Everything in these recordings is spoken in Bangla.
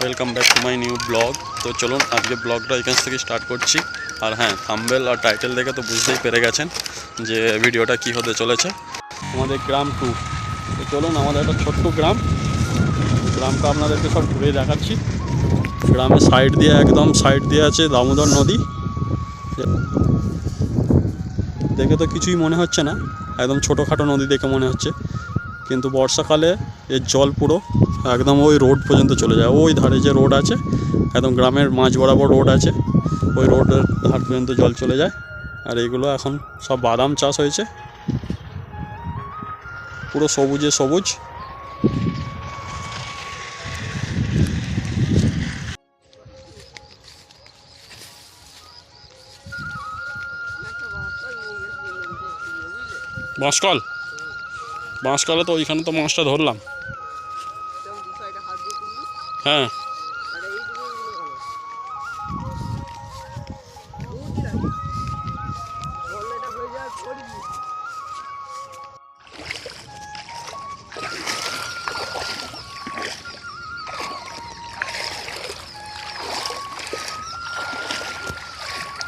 Welcome back to my new blog. তো চলুন আজকে ব্লগটা এখান থেকে স্টার্ট করছি। আর হ্যাঁ, থাম্বনেল আর টাইটেল দেখে তো বুঝতেই পেরে গেছেন যে ভিডিওটা কি হতে চলেছে। আমাদের গ্রাম টু। তো চলুন, আমাদের একটা ছোট্ট গ্রামটা আপনাদেরকে সব ঘুরে দেখাচ্ছি। গ্রামের একদম সাইড দিয়ে আছে দামোদর নদী। দেখে তো কিছুই মনে হচ্ছে না, একদম ছোটোখাটো নদী দেখে মনে হচ্ছে, কিন্তু বর্ষাকালে এর জল পুরো একদম ওই রোড পর্যন্ত চলে যায়। ওই ধারে যে রোড আছে, একদম গ্রামের মাঝ বরাবর রোড আছে, ওই রোডের ধার পর্যন্ত জল চলে যায়। আর এইগুলো এখন সব বাদাম চাষ হয়েছে, পুরো সবুজে সবুজ। বাঁশকলে তো ওইখানে তো মাছটা ধরলাম। হ্যাঁ,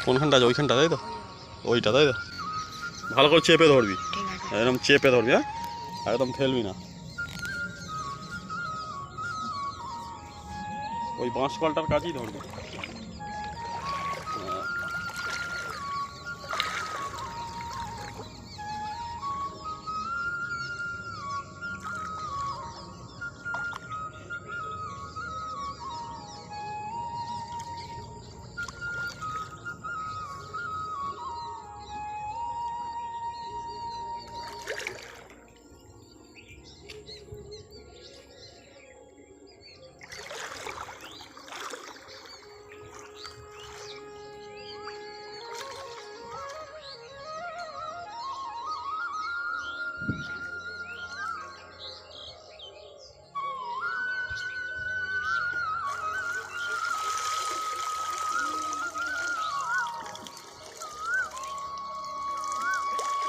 কোনখানটা আছে? ওইখানটা, তাই তো? ওইটা, তাই তো? ভালো করে চেপে ধরবি, একদম চেপে ধরবি, হ্যাঁ, একদম ফেলবি না। ওই বাঁশকলটার কাছেই ধরবি।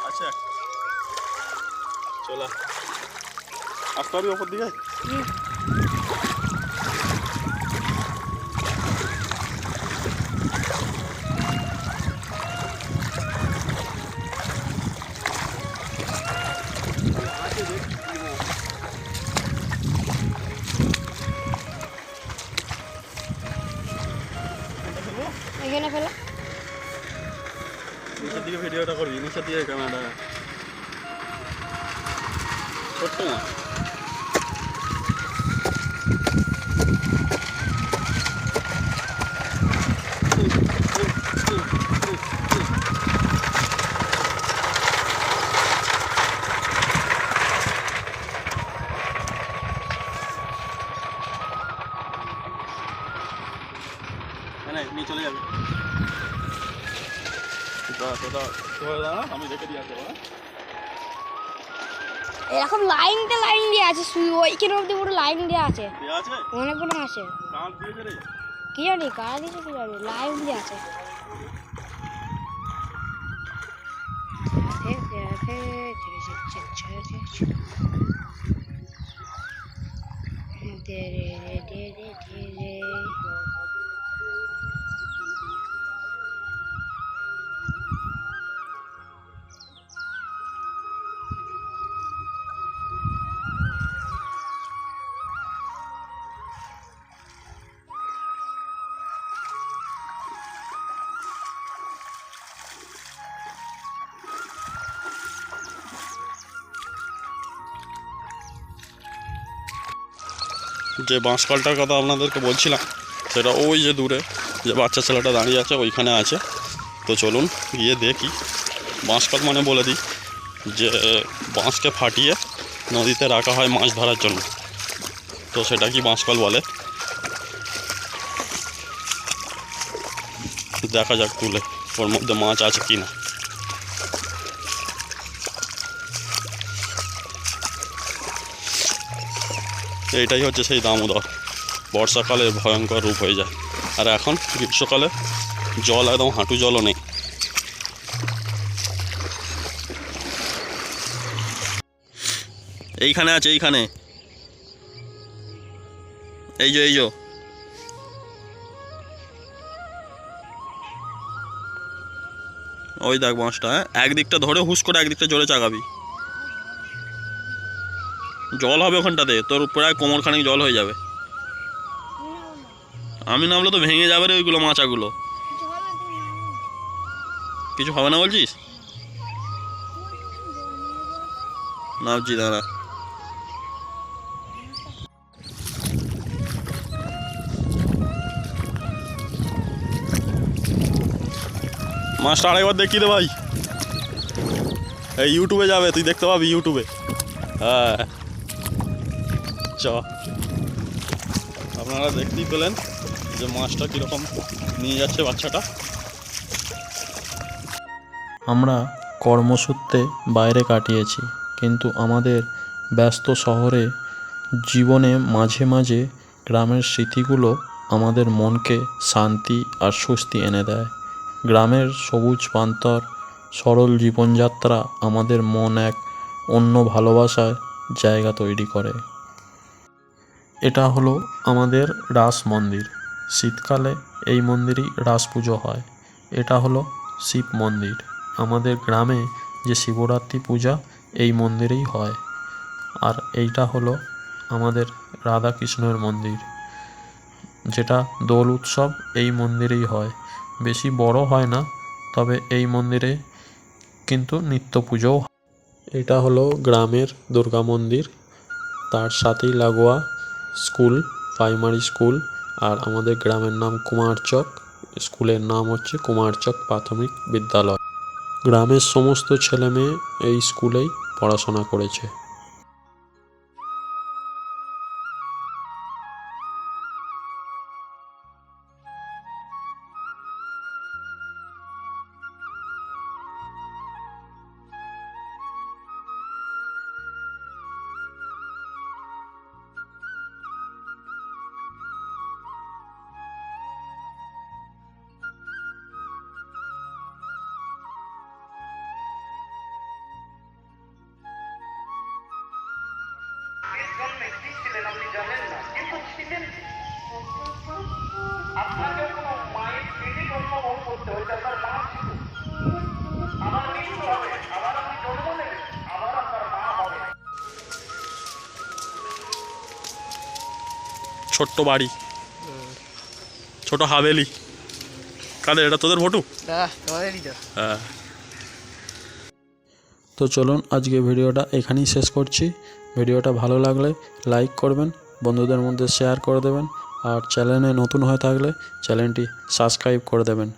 আচ্ছা, চলো আসতে পারবি ওপর দিকে? এখানে ফেলো। নিচের দিকে ভিডিওটা করবি, নিচের দিকে ক্যামেরাটা ছোট্ট না। নিয়ে চলে যাবে, আমি দেখে দিয়ে আসবো। এরকম লাইন দিয়ে আছে, শুধু ওইখানে অব্দি পুরো লাইন দিয়ে আছে, অনেকগুলো আছে। কি জানি কারা দিয়েছে, কি জানি, লাইন দিয়ে আছে। যে বাঁশকলটার কথা আপনাদেরকে বলছিলাম, সেটা ওই যে দূরে যে বাচ্চা ছেলেটা দাঁড়িয়ে আছে ওইখানে আছে। তো চলুন গিয়ে দেখি। বাঁশকল মানে বলে দিই যে বাঁশকে ফাটিয়ে নদীতে রাখা হয় মাছ ধরার জন্য, তো সেটা কি বাঁশকল বলে। দেখা যাক তুলে ওর মধ্যে মাছ আছে কি না। এইটাই হচ্ছে সেই দামোদর। বর্ষাকালে ভয়ঙ্কর রূপ হয়ে যায়, আর এখন গ্রীষ্মকালে জল একদম হাঁটু জলও নেই। এইখানে আছে, এই যে ওই দেখ মাছটা, হ্যাঁ একদিকটা ধরে হুস করে একদিকটা জোরে চাগাবি। জল হবে ওখানটাতে, তোর প্রায় কোমরখানিক জল হয়ে যাবে। আমি নামলে তো ভেঙে যাবে রে ওইগুলো মাচাগুলো। কিছু হবে না বলছিস? নামছি দাঁড়া। মাছটা আরেকবার দেখিয়ে দে ভাই, এই ইউটিউবে যাবে, তুই দেখতে পাবি ইউটিউবে। হ্যাঁ চ, আপনারা দেখতেই পেলেন যে মাছটা কীরকম নিয়ে যাচ্ছে বাচ্চাটা। আমরা কর্মসূত্রে বাইরে কাটিয়েছি, কিন্তু আমাদের ব্যস্ত শহরে জীবনে মাঝে মাঝে গ্রামের স্মৃতিগুলো আমাদের মনকে শান্তি আর স্বস্তি এনে দেয়। গ্রামের সবুজ প্রান্তর, সরল জীবনযাত্রা আমাদের মন এক অন্য ভালোবাসার জায়গা তৈরি করে। এটা হলো আমাদের রাস মন্দির। শীতকালে এই মন্দিরেই রাস পুজো হয়। এটা হলো শিব মন্দির। আমাদের গ্রামে যে শিবরাত্রি পূজা এই মন্দিরেই হয়। আর এইটা হলো আমাদের রাধাকৃষ্ণের মন্দির, যেটা দোল উৎসব এই মন্দিরেই হয়। বেশি বড় হয় না, তবে এই মন্দিরে কিন্তু নিত্য পুজোও হয়। এটা হলো গ্রামের দুর্গা মন্দির, তার সাথেই লাগোয়া স্কুল, প্রাইমারি স্কুল। আর আমাদের গ্রামের নাম কুমারচক, স্কুলের নাম হচ্ছে কুমারচক প্রাথমিক বিদ্যালয়। গ্রামের সমস্ত ছেলে মেয়ে এই স্কুলেই পড়াশোনা করেছে। ছোট্ট বাড়ি, ছোট হাভেলি। কাদের এটা? তোদের ফটো? হ্যাঁ। তো চলুন আজকে ভিডিওটা এখানেই শেষ করছি। ভিডিওটা ভালো লাগলে লাইক করবেন, বন্ধুদের মধ্যে শেয়ার করে দেবেন, আর চ্যানেলে নতুন হয়ে থাকলে চ্যানেলটি সাবস্ক্রাইব করে দেবেন।